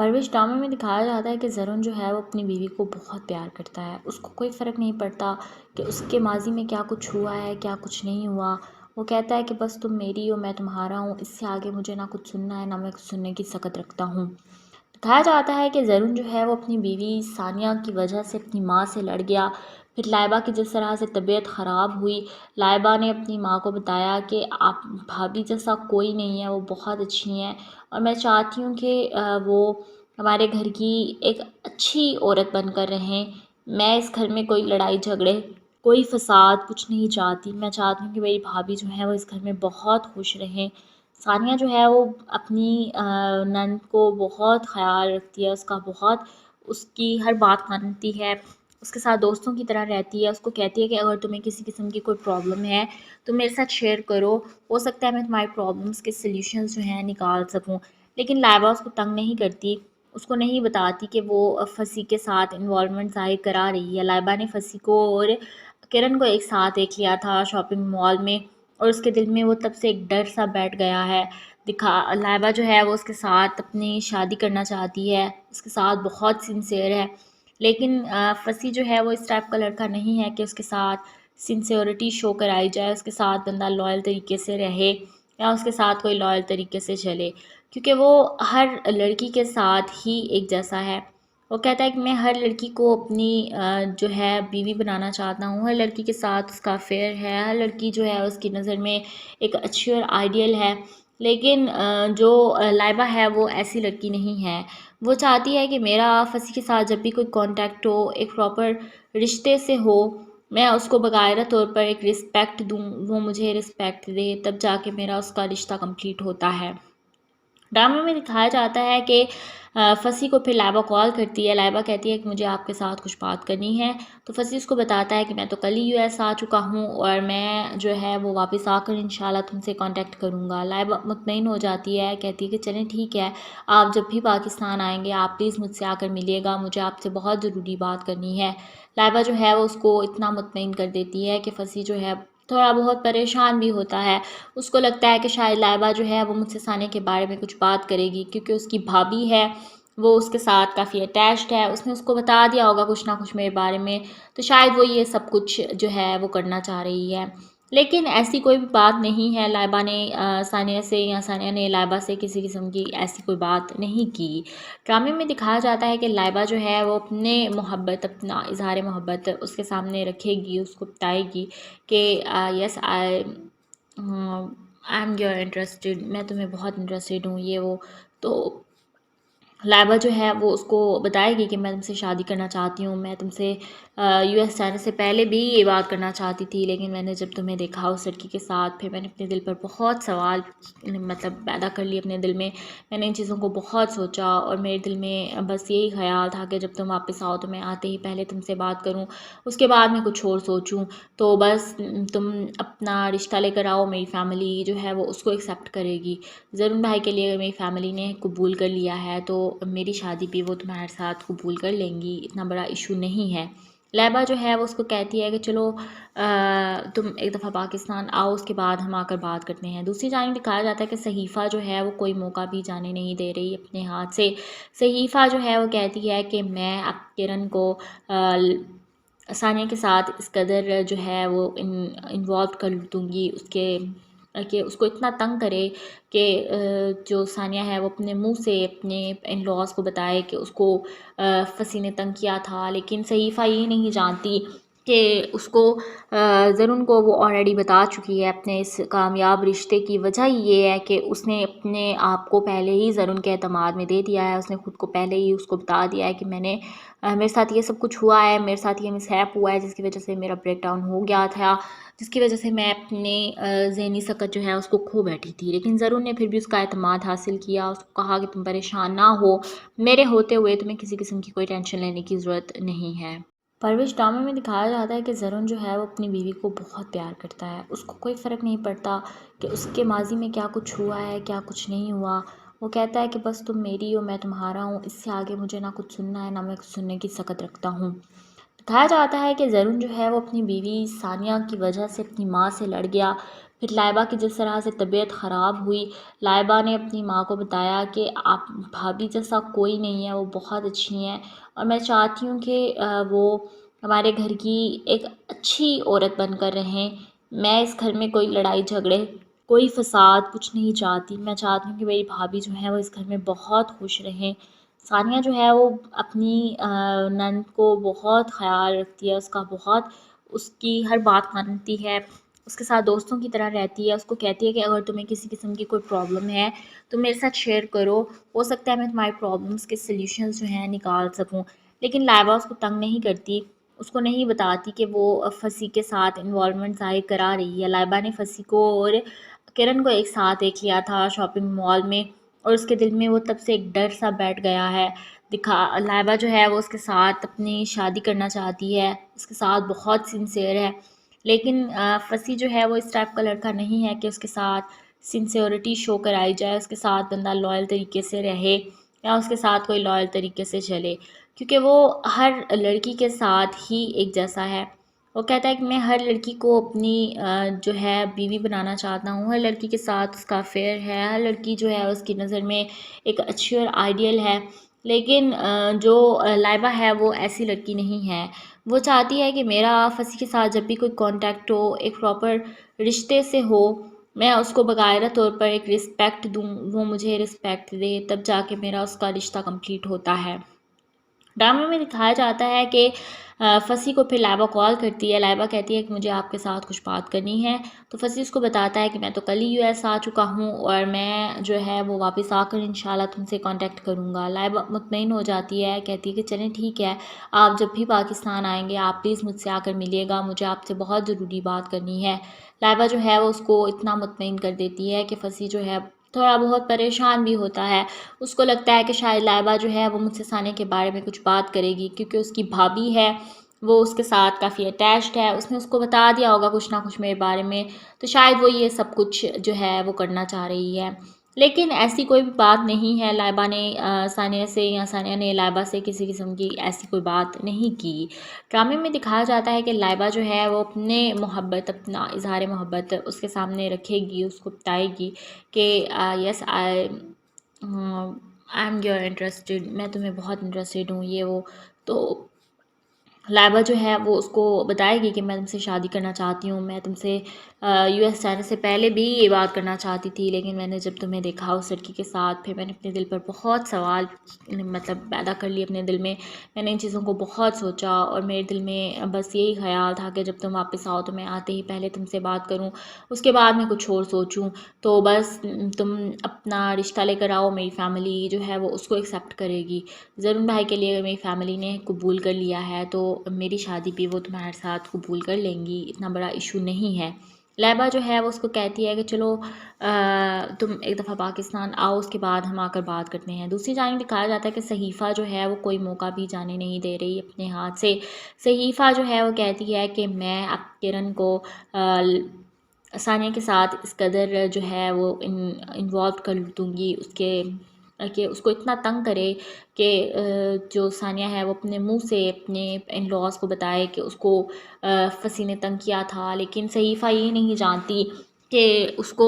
پرویز ڈرامے میں دکھایا جاتا ہے کہ زرون جو ہے وہ اپنی بیوی کو بہت پیار کرتا ہے. اس کو کوئی فرق نہیں پڑتا کہ اس کے ماضی میں کیا کچھ ہوا ہے کیا کچھ نہیں ہوا. وہ کہتا ہے کہ بس تم میری ہو میں تمہارا ہوں، اس سے آگے مجھے نہ کچھ سننا ہے نہ میں کچھ سننے کی سکت رکھتا ہوں. دکھایا جاتا ہے کہ زرون جو ہے وہ اپنی بیوی ثانیہ کی وجہ سے اپنی ماں سے لڑ گیا. پھر لائبہ کی جس طرح سے طبیعت خراب ہوئی، لائبہ نے اپنی ماں کو بتایا کہ آپ بھابھی جیسا کوئی نہیں ہے، وہ بہت اچھی ہیں اور میں چاہتی ہوں کہ وہ ہمارے گھر کی ایک اچھی عورت بن کر رہیں. میں اس گھر میں کوئی لڑائی جھگڑے کوئی فساد کچھ نہیں چاہتی. میں چاہتی ہوں کہ میری بھابھی جو ہیں وہ اس گھر میں بہت خوش رہیں. ثانیہ جو ہے وہ اپنی نند کو بہت خیال رکھتی ہے، اس کا بہت اس کی ہر بات مانتی ہے، اس کے ساتھ دوستوں کی طرح رہتی ہے. اس کو کہتی ہے کہ اگر تمہیں کسی قسم کی کوئی پرابلم ہے تو میرے ساتھ شیئر کرو، ہو سکتا ہے میں تمہاری پرابلمس کے سلیوشنز جو ہیں نکال سکوں. لیکن لائبہ اس کو تنگ نہیں کرتی، اس کو نہیں بتاتی کہ وہ فصیح کے ساتھ انوالومنٹ ظاہر کرا رہی ہے. لائبہ نے فصیح کو اور کرن کو ایک ساتھ دیکھ لیا تھا شاپنگ مال میں، اور اس کے دل میں وہ تب سے ایک ڈر سا بیٹھ گیا ہے. لائبہ جو ہے وہ اس کے ساتھ اپنی شادی کرنا چاہتی ہے، اس کے ساتھ بہت سنسیئر ہے. لیکن فصیح جو ہے وہ اس ٹائپ کا لڑکا نہیں ہے کہ اس کے ساتھ سنسیورٹی شو کرائی جائے، اس کے ساتھ بندہ لائل طریقے سے رہے یا اس کے ساتھ کوئی لائل طریقے سے چلے، کیونکہ وہ ہر لڑکی کے ساتھ ہی ایک جیسا ہے. وہ کہتا ہے کہ میں ہر لڑکی کو اپنی جو ہے بیوی بنانا چاہتا ہوں، ہر لڑکی کے ساتھ اس کا افیئر ہے، ہر لڑکی جو ہے اس کی نظر میں ایک اچھی اور آئیڈیل ہے. لیکن جو لائبہ ہے وہ ایسی لڑکی نہیں ہے. وہ چاہتی ہے کہ میرا فصیح کے ساتھ جب بھی کوئی کانٹیکٹ ہو ایک پراپر رشتے سے ہو، میں اس کو باقاعدہ طور پر ایک رسپیکٹ دوں، وہ مجھے رسپیکٹ دے، تب جا کے میرا اس کا رشتہ کمپلیٹ ہوتا ہے. ڈرامے میں دکھایا جاتا ہے کہ فصیح کو پھر لائبہ کال کرتی ہے. لائبہ کہتی ہے کہ مجھے آپ کے ساتھ کچھ بات کرنی ہے، تو فصیح اس کو بتاتا ہے کہ میں تو کل ہی US آ چکا ہوں اور میں جو ہے وہ واپس آ کر انشاءاللہ تم سے کانٹیکٹ کروں گا. لائبہ مطمئن ہو جاتی ہے، کہتی ہے کہ چلیں ٹھیک ہے، آپ جب بھی پاکستان آئیں گے آپ پلیز مجھ سے آ کر ملیے گا، مجھے آپ سے بہت ضروری بات کرنی ہے. لائبہ جو ہے وہ اس کو اتنا مطمئن کر دیتی ہے کہ فصیح جو ہے تھوڑا بہت پریشان بھی ہوتا ہے. اس کو لگتا ہے کہ شاید لائبہ جو ہے وہ مجھ سے ثانیہ کے بارے میں کچھ بات کرے گی، کیونکہ اس کی بھابھی ہے وہ اس کے ساتھ کافی اٹیچڈ ہے، اس نے اس کو بتا دیا ہوگا کچھ نہ کچھ میرے بارے میں، تو شاید وہ یہ سب کچھ جو ہے وہ کرنا چاہ رہی ہے. لیکن ایسی کوئی بھی بات نہیں ہے. لائبہ نے ثانیہ سے یا ثانیہ نے لائبہ سے کسی قسم کی ایسی کوئی بات نہیں کی. ڈرامے میں دکھایا جاتا ہے کہ لائبہ جو ہے وہ اپنے محبت اپنا اظہار محبت اس کے سامنے رکھے گی، اس کو بتائے گی کہ یس آئی ایم یور انٹرسٹڈ، میں تمہیں بہت انٹرسٹڈ ہوں یہ وہ. تو لائبہ جو ہے وہ اس کو بتائے گی کہ میں تم سے شادی کرنا چاہتی ہوں، میں تم سے US جانے سے پہلے بھی یہ بات کرنا چاہتی تھی، لیکن میں نے جب تمہیں دیکھا اس لڑکی کے ساتھ پھر میں نے اپنے دل پر بہت سوال پیدا کر لیے اپنے دل میں. میں نے ان چیزوں کو بہت سوچا اور میرے دل میں بس یہی خیال تھا کہ جب تم واپس آؤ تو میں آتے ہی پہلے تم سے بات کروں، اس کے بعد میں کچھ اور سوچوں. تو بس تم اپنا رشتہ لے کر آؤ، میری فیملی جو ہے وہ اس کو ایکسیپٹ کرے گی. زرون بھائی کے لیے اگر میری فیملی نے قبول کر لیا ہے تو میری شادی بھی وہ تمہارے ساتھ قبول کر لیں گی، اتنا بڑا ایشو نہیں ہے. لائبہ جو ہے وہ اس کو کہتی ہے کہ چلو تم ایک دفعہ پاکستان آؤ، اس کے بعد ہم آ کر بات کرتے ہیں. دوسری جانب دکھایا جاتا ہے کہ صحیفہ جو ہے وہ کوئی موقع بھی جانے نہیں دے رہی اپنے ہاتھ سے. صحیفہ جو ہے وہ کہتی ہے کہ میں اب کرن کو ثانیہ کے ساتھ اس قدر جو ہے وہ انوالو کر دوں گی اس کے کہ اس کو اتنا تنگ کرے کہ جو ثانیہ ہے وہ اپنے منہ سے اپنے ان لاز کو بتائے کہ اس کو فصیح نے تنگ کیا تھا. لیکن صحیفہ یہ نہیں جانتی کہ اس کو زرون کو وہ آلریڈی بتا چکی ہے اپنے اس کامیاب رشتے کی وجہ یہ ہے کہ اس نے اپنے آپ کو پہلے ہی زرون کے اعتماد میں دے دیا ہے. اس نے خود کو پہلے ہی اس کو بتا دیا ہے کہ میرے ساتھ یہ سب کچھ ہوا ہے، میرے ساتھ یہ مس ہیپ ہوا ہے جس کی وجہ سے میرا بریک ڈاؤن ہو گیا تھا، جس کی وجہ سے میں اپنے ذہنی سکت جو ہے اس کو کھو بیٹھی تھی. لیکن زرون نے پھر بھی اس کا اعتماد حاصل کیا، اس کو کہا کہ تم پریشان نہ ہو، میرے ہوتے ہوئے تمہیں کسی قسم کی کوئی ٹینشن لینے کی ضرورت نہیں ہے. پرویز ڈرامے میں دکھایا جاتا ہے کہ زرون جو ہے وہ اپنی بیوی کو بہت پیار کرتا ہے. اس کو کوئی فرق نہیں پڑتا کہ اس کے ماضی میں کیا کچھ ہوا ہے کیا کچھ نہیں ہوا. وہ کہتا ہے کہ بس تم میری ہو میں تمہارا ہوں، اس سے آگے مجھے نہ کچھ سننا ہے نہ میں کچھ سننے کی سکت رکھتا ہوں. دکھایا جاتا ہے کہ زرون جو ہے وہ اپنی بیوی ثانیہ کی وجہ سے اپنی ماں سے لڑ گیا. پھر لائبہ کی جس طرح سے طبیعت خراب ہوئی، لائبہ نے اپنی ماں کو بتایا کہ آپ بھابھی جیسا کوئی نہیں ہے، وہ بہت اچھی ہیں اور میں چاہتی ہوں کہ وہ ہمارے گھر کی ایک اچھی عورت بن کر رہیں۔ میں اس گھر میں کوئی لڑائی جھگڑے، کوئی فساد کچھ نہیں چاہتی۔ میں چاہتی ہوں کہ میری بھابھی جو ہے وہ اس گھر میں بہت خوش رہیں۔ ثانیہ جو ہے وہ اپنی نند کو بہت خیال رکھتی ہے، اس کا بہت، اس کی ہر بات مانتی ہے، اس کے ساتھ دوستوں کی طرح رہتی ہے، اس کو کہتی ہے کہ اگر تمہیں کسی قسم کی کوئی پرابلم ہے تو میرے ساتھ شیئر کرو، ہو سکتا ہے میں تمہاری پرابلمس کے سلیوشنز جو ہیں نکال سکوں۔ لیکن لائبہ اس کو تنگ نہیں کرتی، اس کو نہیں بتاتی کہ وہ فصیح کے ساتھ انوالومنٹ ظاہر کرا رہی ہے۔ لائبہ نے فصیح کو اور کرن کو ایک ساتھ دیکھ لیا تھا شاپنگ مال میں، اور اس کے دل میں وہ تب سے ایک ڈر سا بیٹھ گیا ہے۔ لائبہ جو ہے وہ اس کے ساتھ اپنی شادی کرنا چاہتی ہے، اس کے ساتھ بہت سنسیئر ہے، لیکن فصیح جو ہے وہ اس ٹائپ کا لڑکا نہیں ہے کہ اس کے ساتھ سنسیورٹی شو کرائی جائے، اس کے ساتھ بندہ لائل طریقے سے رہے یا اس کے ساتھ کوئی لائل طریقے سے چلے، کیونکہ وہ ہر لڑکی کے ساتھ ہی ایک جیسا ہے۔ وہ کہتا ہے کہ میں ہر لڑکی کو اپنی جو ہے بیوی بنانا چاہتا ہوں، ہر لڑکی کے ساتھ اس کا افیئر ہے، ہر لڑکی جو ہے اس کی نظر میں ایک اچھی اور آئیڈیل ہے، لیکن جو لائبہ ہے وہ ایسی لڑکی نہیں ہے۔ وہ چاہتی ہے کہ میرا فصیح کے ساتھ جب بھی کوئی کانٹیکٹ ہو، ایک پراپر رشتے سے ہو، میں اس کو باقاعدہ طور پر ایک رسپیکٹ دوں، وہ مجھے رسپیکٹ دے، تب جا کے میرا اس کا رشتہ کمپلیٹ ہوتا ہے۔ ڈرامے میں دکھایا جاتا ہے کہ فصیح کو پھر لائبہ کال کرتی ہے، لائبہ کہتی ہے کہ مجھے آپ کے ساتھ کچھ بات کرنی ہے، تو فصیح اس کو بتاتا ہے کہ میں تو کل ہی یو ایس آ چکا ہوں اور میں جو ہے وہ واپس آ کر انشاءاللہ تم سے کانٹیکٹ کروں گا۔ لائبہ مطمئن ہو جاتی ہے، کہتی ہے کہ چلیں ٹھیک ہے، آپ جب بھی پاکستان آئیں گے آپ پلیز مجھ سے آ کر ملیے گا، مجھے آپ سے بہت ضروری بات کرنی ہے۔ لائبہ جو ہے وہ اس کو اتنا مطمئن کر دیتی ہے کہ فصیح جو ہے تھوڑا بہت پریشان بھی ہوتا ہے، اس کو لگتا ہے کہ شاید لائبہ جو ہے وہ مجھ سے ثانیہ کے بارے میں کچھ بات کرے گی، کیونکہ اس کی بھابھی ہے، وہ اس کے ساتھ کافی اٹیچڈ ہے، اس نے اس کو بتا دیا ہوگا کچھ نہ کچھ میرے بارے میں، تو شاید وہ یہ سب کچھ جو ہے وہ کرنا چاہ رہی ہے۔ لیکن ایسی کوئی بھی بات نہیں ہے، لائبہ نے ثانیہ سے یا ثانیہ نے لائبہ سے کسی قسم کی ایسی کوئی بات نہیں کی۔ ڈرامے میں دکھایا جاتا ہے کہ لائبہ جو ہے وہ اپنے محبت، اپنا اظہار محبت اس کے سامنے رکھے گی، اس کو بتائے گی کہ یس آئی ایم یور انٹرسٹڈ، میں تمہیں بہت انٹرسٹڈ ہوں، یہ وہ، تو لائبہ جو ہے وہ اس کو بتائے گی کہ میں تم سے شادی کرنا چاہتی ہوں، میں تم سے یو ایس جانے سے پہلے بھی یہ بات کرنا چاہتی تھی، لیکن میں نے جب تمہیں دیکھا اس لڑکی کے ساتھ، پھر میں نے اپنے دل پر بہت سوال مطلب پیدا کر لیے اپنے دل میں نے ان چیزوں کو بہت سوچا، اور میرے دل میں بس یہی خیال تھا کہ جب تم واپس آؤ تو میں آتے ہی پہلے تم سے بات کروں، اس کے بعد میں کچھ اور سوچوں، تو بس تم اپنا رشتہ لے کر آؤ، میری فیملی جو ہے وہ اس کو ایکسیپٹ کرے گی۔ زرون بھائی کے لیے اگر میری فیملی نے قبول کر لیا ہے تو میری شادی بھی وہ تمہارے ساتھ قبول کر لیں گی، اتنا بڑا ایشو نہیں ہے۔ لائبہ جو ہے وہ اس کو کہتی ہے کہ چلو تم ایک دفعہ پاکستان آؤ، اس کے بعد ہم آ کر بات کرتے ہیں۔ دوسری جانب دکھایا جاتا ہے کہ صحیفہ جو ہے وہ کوئی موقع بھی جانے نہیں دے رہی اپنے ہاتھ سے۔ صحیفہ جو ہے وہ کہتی ہے کہ میں اب کرن کو ثانیہ کے ساتھ اس قدر جو ہے وہ انوالو کر دوں گی، اس کے کہ اس کو اتنا تنگ کرے کہ جو ثانیہ ہے وہ اپنے منہ سے اپنے ان لاز کو بتائے کہ اس کو فصیح نے تنگ کیا تھا، لیکن صحیفہ یہ نہیں جانتی کہ اس کو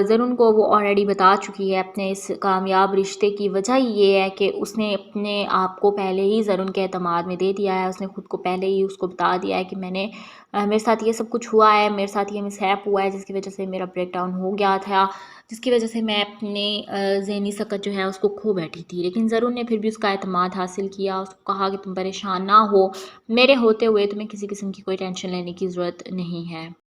زرون کو وہ آلریڈی بتا چکی ہے اپنے اس کامیاب رشتے کی وجہ یہ ہے کہ اس نے اپنے آپ کو پہلے ہی زرون کے اعتماد میں دے دیا ہے، اس نے خود کو پہلے ہی اس کو بتا دیا ہے کہ میرے ساتھ یہ سب کچھ ہوا ہے، میرے ساتھ یہ مس ہیپ ہوا ہے جس کی وجہ سے میرا بریک ڈاؤن ہو گیا تھا، جس کی وجہ سے میں اپنے ذہنی سکت جو ہے اس کو کھو بیٹھی تھی، لیکن زرون نے پھر بھی اس کا اعتماد حاصل کیا، اس کو کہا کہ تم پریشان نہ ہو، میرے ہوتے ہوئے تمہیں کسی قسم کی کوئی ٹینشن لینے کی ضرورت نہیں ہے۔